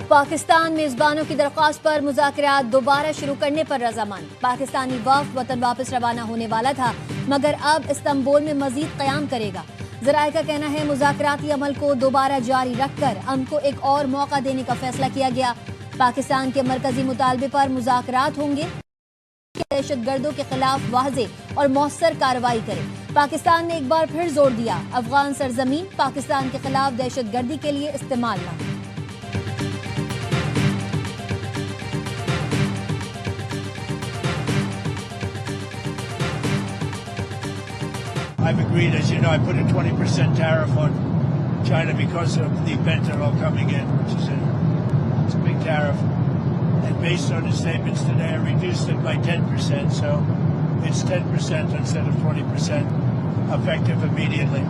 पाकिस्तान मेजबानों की दरख्वास्त पर मुज़ाकरात दोबारा शुरू करने पर रजामंद। पाकिस्तानी वफ़द वतन वापस रवाना होने वाला था, मगर अब इस्तांबुल में मजीद क़याम करेगा। ज़राए का कहना है मुज़ाकराती अमल को दोबारा जारी रखकर अमन को एक और मौका देने का फैसला किया गया। पाकिस्तान के मरकजी मुतालबे पर मुज़ाकरात होंगे। दहशतगर्दों के खिलाफ वाज़े और मौसर कार्रवाई करे। पाकिस्तान ने एक बार फिर जोर दिया, अफगान सरजमीन पाकिस्तान के खिलाफ दहशतगर्दी के लिए इस्तेमाल न हो। I've agreed, as you know, I put a 20% tariff on China because of the fentanyl coming in, which is it's a big tariff. And based on the statements today, I reduced it by 10%, so it's 10% instead of 20%, effective immediately.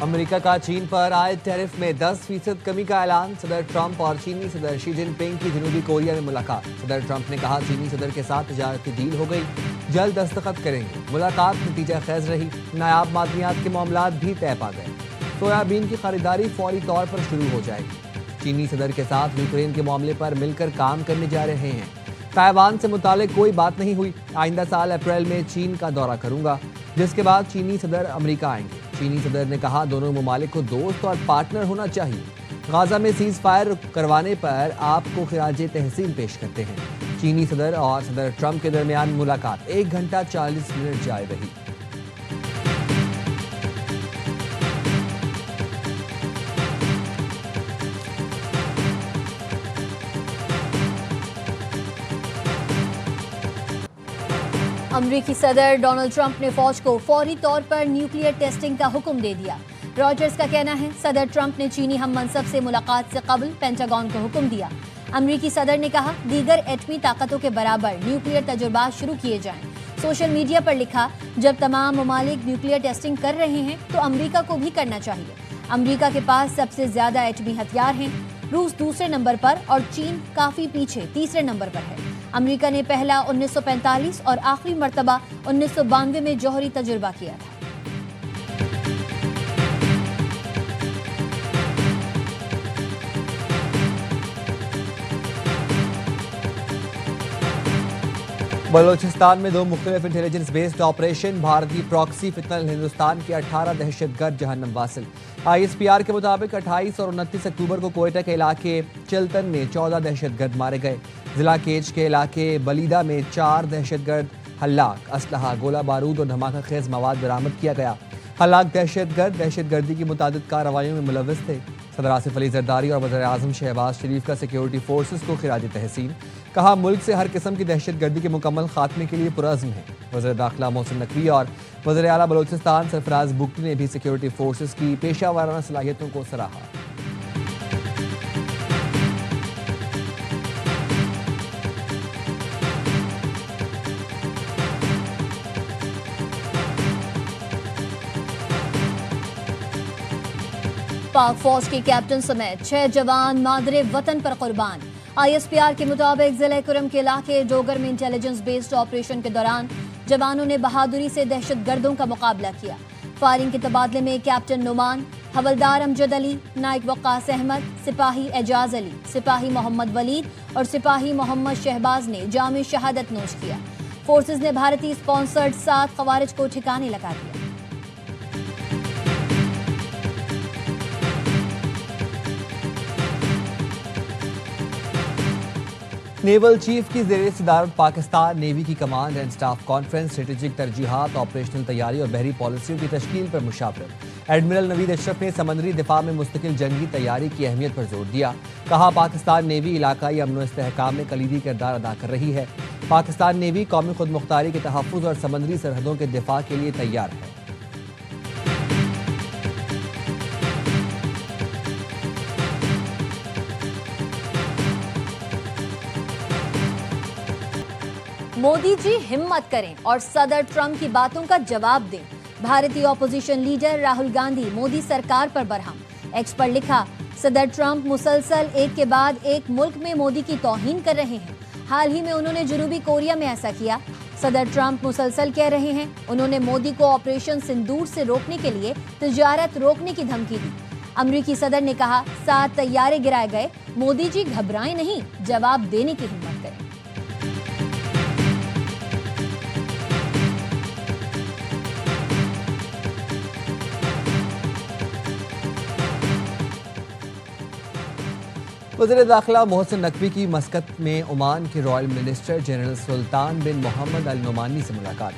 America का चीन पर आए tariff में 10% कमी का ऐलान। सदर Trump और चीनी सदर शी जिनपिंग की जनूबी कोरिया में मुलाकात। सदर ट्रंप ने कहा चीनी सदर के साथ तजारती डील हो गई, जल्द दस्तखत करेंगे। मुलाकात नतीजा खैज रही। नायाब मादनियात के मामलात भी तय पा गए। सोयाबीन की खरीदारी फौरी तौर पर शुरू हो जाएगी। चीनी सदर के साथ यूक्रेन के मामले पर मिलकर काम करने जा रहे हैं। ताइवान से मुतालिक कोई बात नहीं हुई। आइंदा साल अप्रैल में चीन का दौरा करूंगा, जिसके बाद चीनी सदर अमेरिका आएंगे। चीनी सदर ने कहा दोनों ममालिक को दोस्त और पार्टनर होना चाहिए। गाजा में सीज फायर करवाने पर आपको खिराज तहसीन पेश करते हैं। चीनी सदर और सदर ट्रंप के दरमियान मुलाकात 1 घंटा 40 मिनट जारी रही। अमरीकी सदर डोनाल्ड ट्रंप ने फौज को फौरी तौर पर न्यूक्लियर टेस्टिंग का हुक्म दे दिया। रॉयटर्स का कहना है सदर ट्रंप ने चीनी हम मनसब से मुलाकात से कबल पेंटागन को हुक्म दिया। अमरीकी सदर ने कहा दीगर एटमी ताकतों के बराबर न्यूक्लियर तजुर्बात शुरू किए जाएं। सोशल मीडिया पर लिखा, जब तमाम ममालिक न्यूक्लियर टेस्टिंग कर रहे हैं तो अमरीका को भी करना चाहिए। अमरीका के पास सबसे ज्यादा एटमी हथियार हैं। रूस दूसरे नंबर पर और चीन काफी पीछे तीसरे नंबर पर है। अमेरिका ने पहला 1945 और आखिरी मर्तबा 1992 में जौहरी तजुर्बा किया था। बलोचिस्तान में 2 मुख्तलिफ इंटेलिजेंस बेस्ड ऑपरेशन। भारतीय प्रॉक्सी फितनल हिंदुस्तान के 18 दहशतगर्द जहन्नम वासिल। ISPR के मुताबिक 28 और 29 अक्टूबर को कोयटा के इलाके चिल्तन में 14 दहशतगर्द मारे गए। जिला केच के इलाके बलीदा में 4 दहशतगर्द हल्लाक, असलहा, गोला बारूद और धमाका खेज मवाद बरामद किया गया। हल्लाक दहशतगर्द दहशतगर्दी की मुतादिद कार्रवाइयों में मुलव्वस थे। सदर आसिफ अली जरदारी और वज़ीर आज़म शहबाज शरीफ का सिक्योरिटी फोर्सेस को खिराज तहसीन। कहा मुल्क से हर किस्म की दहशतगर्दी के मुकम्मल खात्मे के लिए पुरअज़्म है। वज़ीर दाखिला मोहसिन नकवी और वज़ीर आला बलोचिस्तान सरफराज बुगटी ने भी सिक्योरिटी फोर्सेस की पेशा वाराना सलाहियतों को सराहा। पाक फौज के कैप्टन समेत 6 जवान मादरे वतन पर कुर्बान। ISPR के मुताबिक जिला कुरम के इलाके डोगर में इंटेलिजेंस बेस्ड ऑपरेशन के दौरान जवानों ने बहादुरी से दहशतगर्दों का मुकाबला किया। फायरिंग के तबादले में कैप्टन नुमान, हवलदार अमजद अली, नायक वक्कास अहमद, सिपाही एजाज अली, सिपाही मोहम्मद वलीद और सिपाही मोहम्मद शहबाज ने जाम शहादत नोश किया। फोर्सेज ने भारतीय स्पॉन्सर्ड 7 खवारिज को ठिकाने लगा दिया। नेवल चीफ की ज़ेर सदारत पाकिस्तान नेवी की command and staff conference strategic तरजीहात, ऑपरेशनल तैयारी और बहरी पॉलिसियों की तश्कील पर मुशावरत। एडमिरल नवीद अशरफ ने समंदरी दिफा में मुस्तकिल जंगी तैयारी की अहमियत पर जोर दिया। कहा पाकिस्तान नेवी इलाकाई अमन व इस्तेहकाम में कलीदी किरदार अदा कर रही है। पाकिस्तान नेवी कौमी खुद मुख्तारी के तहफ़्फ़ुज़ और समंदरी सरहदों के दिफा के लिए तैयार है। मोदी जी हिम्मत करें और सदर ट्रंप की बातों का जवाब दें। भारतीय ऑपोजिशन लीडर राहुल गांधी मोदी सरकार पर बरहम। एक्स पर लिखा, सदर ट्रंप मुसलसल एक के बाद एक मुल्क में मोदी की तौहीन कर रहे हैं। हाल ही में उन्होंने जनूबी कोरिया में ऐसा किया। सदर ट्रंप मुसलसल कह रहे हैं उन्होंने मोदी को ऑपरेशन सिंदूर से रोकने के लिए तिजारत रोकने की धमकी दी। अमरीकी सदर ने कहा 7 तैयारे गिराए गए, मोदी जी घबराएं नहीं, जवाब देने की हिम्मत करें। वज़ीर दाखिला मोहसिन नकवी की मस्कत में ओमान के रॉयल मिनिस्टर जनरल सुल्तान बिन मोहम्मद अल नुमानी से मुलाकात।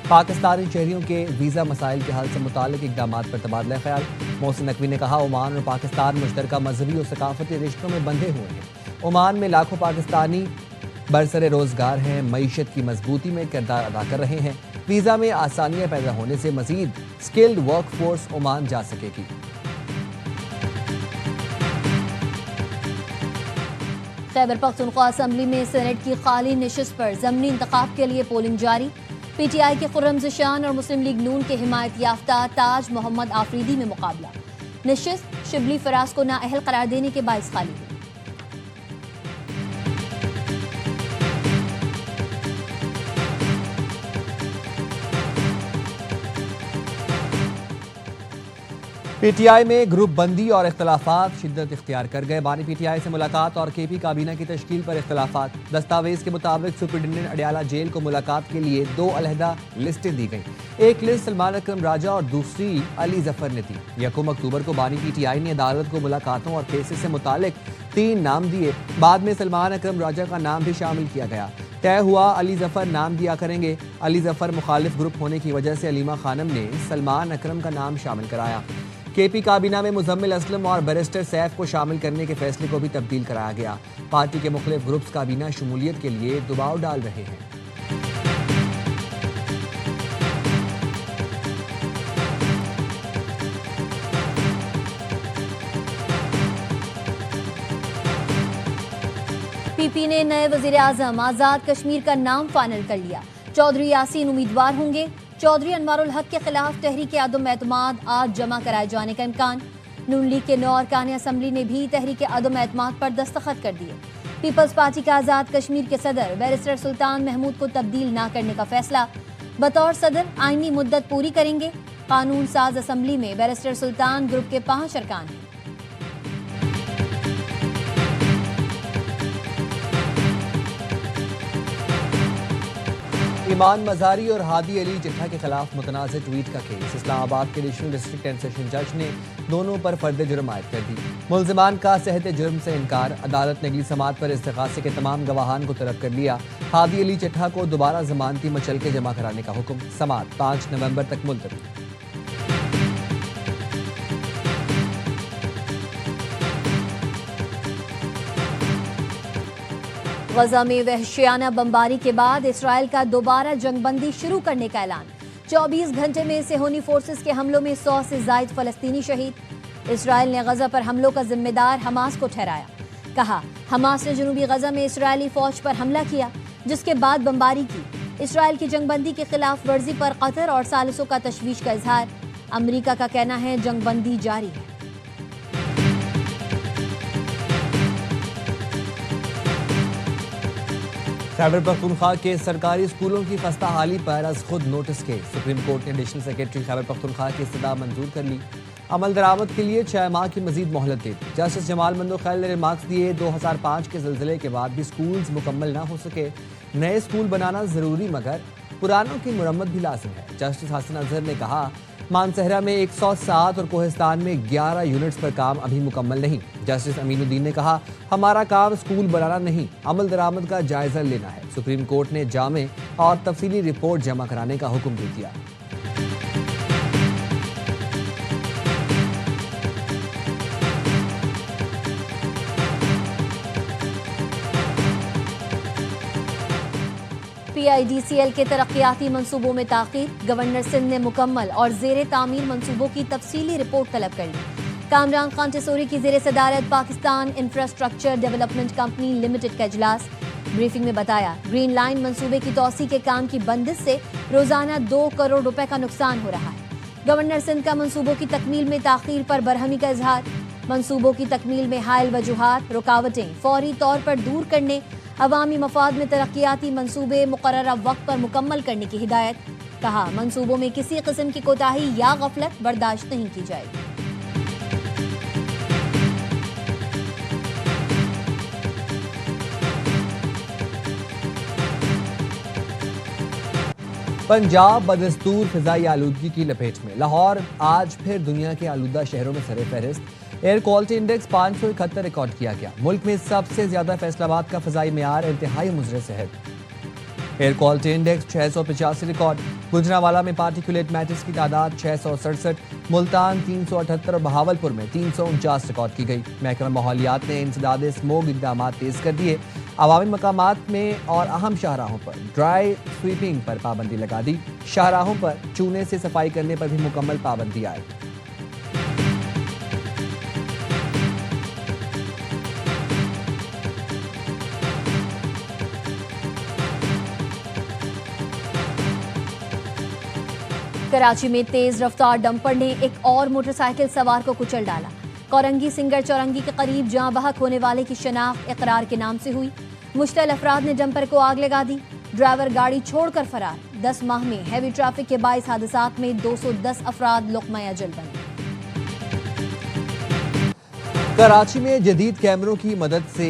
पाकिस्तानी शहरियों के वीज़ा मसाइल के हल से मुताल्लिक इक़दामात पर तबादला ख्याल। मोहसिन नकवी ने कहा, ओमान और पाकिस्तान मुश्तरका मजहबी और सकाफती रिश्तों में बंधे हुए हैं। ओमान में लाखों पाकिस्तानी बरसरे रोजगार हैं, मईशत की मजबूती में किरदार अदा कर रहे हैं। वीज़ा में आसानियाँ पैदा होने से मजीद स्किल्ड वर्क फोर्स ओमान जा सकेगी। खैबर पख्तूनख्वा असम्बली में सेनेट की खाली नशिस्त पर ज़मनी इंतखाब के लिए पोलिंग जारी। पीटीआई के खुर्रम ज़िशान और मुस्लिम लीग नून के हिमायत याफ्ता ताज मोहम्मद आफरीदी में मुकाबला। नशिस्त शिबली फराज को नाअहल करार देने के बाइस खाली हुई। पीटीआई में ग्रुप बंदी और इख्तलाफात शिद्दत इख्तियार कर गए। बानी पीटीआई से मुलाकात और केपी काबीना की तश्कील पर इख्तलाफात। दस्तावेज के मुताबिक सुपरिटेंडेंट अडियाला जेल को मुलाकात के लिए 2 अलहदा लिस्टें दी गई। एक लिस्ट सलमान अकरम राजा और दूसरी अली जफर ने दी। 1 अक्टूबर को बानी पीटीआई ने अदालत को मुलाकातों और केसेस से मुतालिक 3 नाम दिए। बाद में सलमान अकरम राजा का नाम भी शामिल किया गया। तय हुआ अली जफर नाम दिया करेंगे। अली जफर मुखालिफ ग्रुप होने की वजह से अलीमा खानम ने सलमान अकरम का नाम शामिल कराया। केपी काबीना में मुजम्मिल असलम और बैरिस्टर सैफ को शामिल करने के फैसले को भी तब्दील कराया गया। पार्टी के मुख्तलिफ ग्रुप्स काबीना शमूलियत के लिए दबाव डाल रहे हैं। पीपी ने नए वजीर आजम आजाद कश्मीर का नाम फाइनल कर लिया। चौधरी यासीन उम्मीदवार होंगे। चौधरी अनवारुल हक के खिलाफ तहरीक अदम एतमाद आज जमा कराए जाने का इम्कान। नून लीग के 9 अरकान असम्बली ने भी तहरीक अदम एतमाद पर दस्तखत कर दिए। पीपल्स पार्टी का आजाद कश्मीर के सदर बैरिस्टर सुल्तान महमूद को तब्दील न करने का फैसला। बतौर सदर आईनी मुद्दत पूरी करेंगे। कानून साज असम्बली में बैरिस्टर सुल्तान ग्रुप के 5 अरकान हैं। ईमान मजारी और हादी अली चिट्ठा के खिलाफ मुतनाज़ ट्वीट का केस। इस्लामाबाद के एडिशनल डिस्ट्रिक्ट एंड सेशन जज ने दोनों पर फर्द जुर्म आयद कर दी। मुल्जिमान का सेहत जुर्म से इनकार। अदालत ने अगली समात पर इस्तिगासे के तमाम गवाहान को तलब कर लिया। हादी अली चिट्ठा को दोबारा जमानती मचल के जमा कराने का हुक्म। समात 5 नवंबर तक मुलतवी। गजा में वहशियाना बमबारी के बाद इसराइल का दोबारा जंगबंदी शुरू करने का ऐलान। 24 घंटे में सेहोनी फोर्सेस के हमलों में 100 से जायद फलस्तीनी शहीद। इसराइल ने गजा पर हमलों का जिम्मेदार हमास को ठहराया। कहा, हमास ने जनूबी गजा में इसराइली फौज पर हमला किया, जिसके बाद बमबारी की। इसराइल की जंगबंदी के खिलाफ वर्जी पर कतर और सालिसों का तशवीश का इजहार। अमरीका का कहना है जंगबंदी जारी है। खैबर पख्तूनख्वा के सरकारी स्कूलों की खस्ता हाली पर अज खुद नोटिस के। सुप्रीम कोर्ट ने एडिशनल सेक्रेटरी खैबर पख्तूनख्वा की इस्तदा मंजूर कर ली। अमल दरामद के लिए 6 माह की मजीद मोहलत दे दी। जस्टिस जमाल मंदोखैल ने रिमार्क्स दिए, 2005 के ज़िलज़िले के बाद भी स्कूल्स मुकम्मल ना हो सके। नए स्कूल बनाना ज़रूरी मगर पुरानों की मुरम्मत भी लाजिम है। जस्टिस हसन अजहर ने कहा, मानसहरा में 107 और कोहिस्तान में 11 यूनिट्स पर काम अभी मुकम्मल नहीं। जस्टिस अमीनुद्दीन ने कहा, हमारा काम स्कूल बनाना नहीं, अमल दरामद का जायजा लेना है। सुप्रीम कोर्ट ने जामे और तफसीली रिपोर्ट जमा कराने का हुक्म दे दिया। PIDCL के तरक्याती मंसूबों में ताख़ीर। गवर्नर सिंध ने मुकम्मल और ज़ेर तामीर मंसूबों की तफसीली रिपोर्ट तलब कर ली। कामरान खान टिसोरी की ज़ेर सदारत Pakistan infrastructure development company limited का इजलास। ब्रीफिंग में बताया, ग्रीन लाइन मंसूबे की तौसी के काम की बंदिश से रोजाना 2 करोड़ रुपए का नुकसान हो रहा है। गवर्नर सिंध का मंसूबों की तकमील में ताख़ीर पर बरहमी का इजहार। मंसूबों की तकमील में हायल वजूहात, रुकावटें फौरी तौर पर दूर करने, अवामी मफाद में तरक्याती मंसूबे मुकर्ररा वक्त पर मुकम्मल करने की हिदायत। कहा, मंसूबों में किसी किस्म की कोताही या गफलत बर्दाश्त नहीं की जाएगी। पंजाब बदस्तूर फिजाई आलूदगी की लपेट में। लाहौर आज फिर दुनिया के आलूदा शहरों में सरे फहरिस्त। एयर क्वालिटी इंडेक्स 571 रिकॉर्ड किया गया। मुल्क में सबसे ज्यादा फैसलाबाद का फिजाई मेयार इंतहाई मुजरे से है। Air quality index 685 record. Gujranwala में पार्टिकुलेट मैटर्स की तादाद 667, मुल्तान 378 और बहावलपुर में 349 रिकॉर्ड की गई। महकमा माहौलियात ने इंसदाद स्मोग इकदाम तेज कर दिए। अवामी मकामात में और अहम शाहराहों पर ड्राई स्वीपिंग पर पाबंदी लगा दी। शाहराहों पर चूने से सफाई करने पर भी मुकम्मल पाबंदी आए। कराची में तेज रफ्तार डंपर ने एक और मोटरसाइकिल सवार को कुचल डाला। कोरंगी सिंगर चौरंगी के करीब जहां बहक होने वाले की शनाख्त इकरार के नाम से हुई। मुश्तल अफराद ने डंपर को आग लगा दी। ड्राइवर गाड़ी छोड़कर फरार। 10 माह में हैवी ट्रैफिक के 22 हादसात में 210 अफराद लुक़मा अजल बने। कराची में जदीद कैमरों की मदद से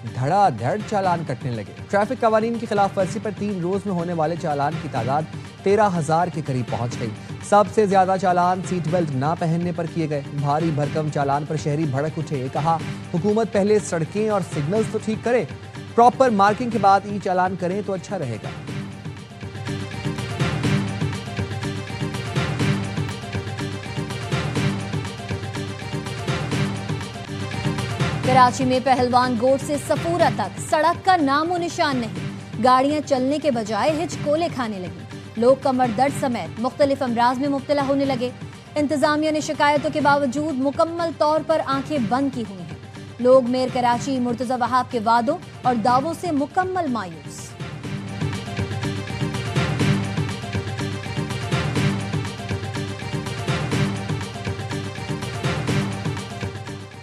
धड़ाधड़ चालान कटने लगे। ट्रैफिक कवानीन की खिलाफ वर्जी पर 3 रोज में होने वाले चालान की तादाद 13,000 के करीब पहुंच गई। सबसे ज्यादा चालान सीट बेल्ट ना पहनने पर किए गए। भारी भरकम चालान पर शहरी भड़क उठे। कहा हुकूमत पहले सड़कें और सिग्नल्स तो ठीक करे, प्रॉपर मार्किंग के बाद ई चालान करें तो अच्छा रहेगा। कराची में पहलवान गोट से सफूरा तक सड़क का नामो निशान नहीं। गाड़ियां चलने के बजाय हिचकोले खाने लगी। लोग कमर दर्द समेत मुख्तलिफ अमराज में मुब्तला होने लगे। इंतजामिया ने शिकायतों के बावजूद मुकम्मल तौर पर आंखें बंद की हुई हैं। लोग मेयर कराची मुर्तजा वहाब के वादों और दावों से मुकम्मल मायूस।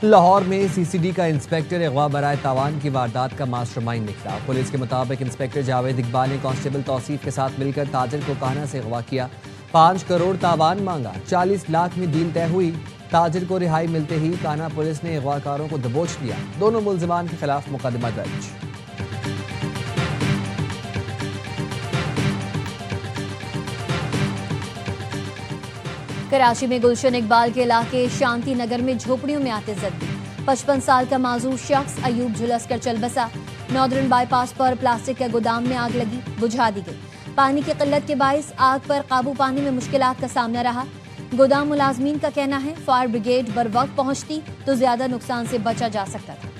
लाहौर में सीसीडी का इंस्पेक्टर अगवा बराए तावान की वारदात का मास्टरमाइंड निकला। पुलिस के मुताबिक इंस्पेक्टर जावेद इकबाल ने कांस्टेबल तौसीफ के साथ मिलकर ताजिर को कान्हा से अगवा किया। 5 करोड़ तावान मांगा। 40 लाख में डील तय हुई। ताजिर को रिहाई मिलते ही कान्हा पुलिस ने अगवाकारों को दबोच लिया। दोनों मुल्जिमान के खिलाफ मुकदमा दर्ज। कराची में गुलशन इकबाल के इलाके शांति नगर में झोपड़ियों में आतिशबाजी। 55 साल का माजूर शख्स अयूब झुलस कर चल बसा। नॉर्दर्न बाईपास पर प्लास्टिक के गोदाम में आग लगी, बुझा दी गई। पानी की किल्लत के बाइस आग पर काबू पाने में मुश्किलात का सामना रहा। गोदाम मुलाजमीन का कहना है फायर ब्रिगेड बर वक्त पहुंचती तो ज्यादा नुकसान से बचा जा सकता था।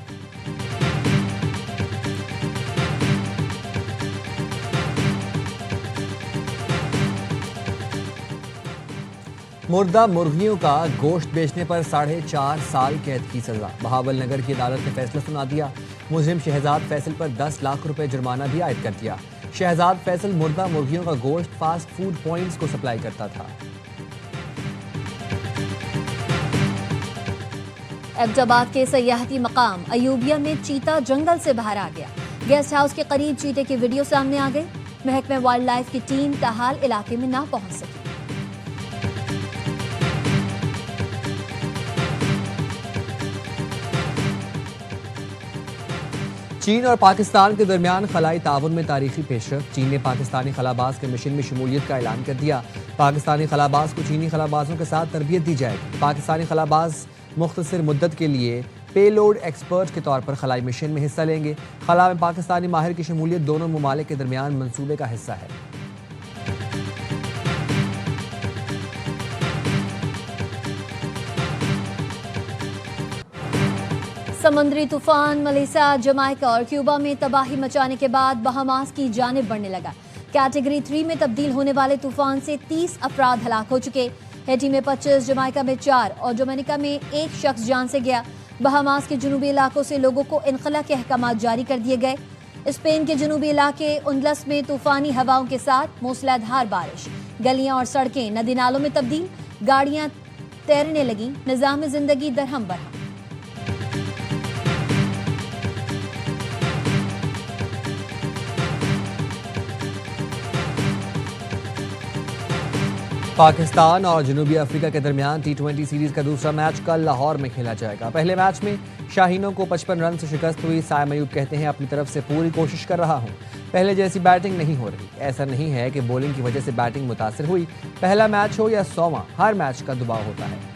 मुर्दा मुर्गियों का गोश्त बेचने पर 4.5 साल कैद की सजा। बहावल नगर की अदालत ने फैसला सुना दिया। मुजरिम शहजाद फैसल पर 10 लाख रुपए जुर्माना भी आयद कर दिया। शहजाद फैसल मुर्दा मुर्गियों का गोश्त फास्ट फूड पॉइंट्स को सप्लाई करता था। एबटाबाद के सयाहती मकाम अयूबिया में चीता जंगल से बाहर आ गया। गेस्ट हाउस के करीब चीते की वीडियो सामने आ गई। महकमे वाइल्ड लाइफ की टीम ताहाल इलाके में ना पहुंच सकी। चीन और पाकिस्तान के दरमियान खलाई ताउन में तारीखी पेशरफ। चीन ने पाकिस्तानी खलाबाज के मिशन में शमूलियत का ऐलान कर दिया। पाकिस्तानी खलाबाज को चीनी खलाबाजों के साथ तरबियत दी जाएगी। पाकिस्तानी खलाबाज मुख्तसर मुद्दत के लिए पेलोड एक्सपर्ट के तौर पर खलाई मिशन में हिस्सा लेंगे। खला में पाकिस्तानी माहिर की शमूलियत दोनों ममालिक के दरमियान मंसूबे का हिस्सा है। समुद्री तूफान मलेशिया, जमाइका और क्यूबा में तबाही मचाने के बाद बहामास की जानिब बढ़ने लगा। कैटेगरी 3 में तब्दील होने वाले तूफान से 30 अफराद हलाक हो चुके। हैटी में 25, जमाइका में 4 और डोमिनिका में 1 शख्स जान से गया। बहामास के जुनूबी इलाकों से लोगों को इनखला के अहकाम जारी कर दिए गए। स्पेन के जुनूबी इलाके उनलस में तूफानी हवाओं के साथ मूसलाधार बारिश। गलियां और सड़कें नदी नालों में तब्दील। गाड़ियां तैरने लगी। निज़ाम जिंदगी दरहम बढ़ा। पाकिस्तान और जनूबी अफ्रीका के दरमियान T20 सीरीज का दूसरा मैच कल लाहौर में खेला जाएगा। पहले मैच में शाहीनों को 55 रन से शिकस्त हुई। साइम अयूब कहते हैं अपनी तरफ से पूरी कोशिश कर रहा हूं। पहले जैसी बैटिंग नहीं हो रही। ऐसा नहीं है कि बॉलिंग की वजह से बैटिंग मुतासिर हुई। पहला मैच हो या 100वां, हर मैच का दबाव होता है।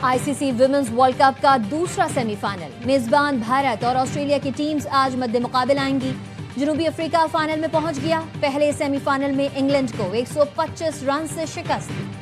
आईसीसी विमेंस वर्ल्ड कप का दूसरा सेमीफाइनल। मेजबान भारत और ऑस्ट्रेलिया की टीम्स आज मध्य मुकाबल आएंगी। जनूबी अफ्रीका फाइनल में पहुंच गया। पहले सेमीफाइनल में इंग्लैंड को 125 रन से शिकस्त दी।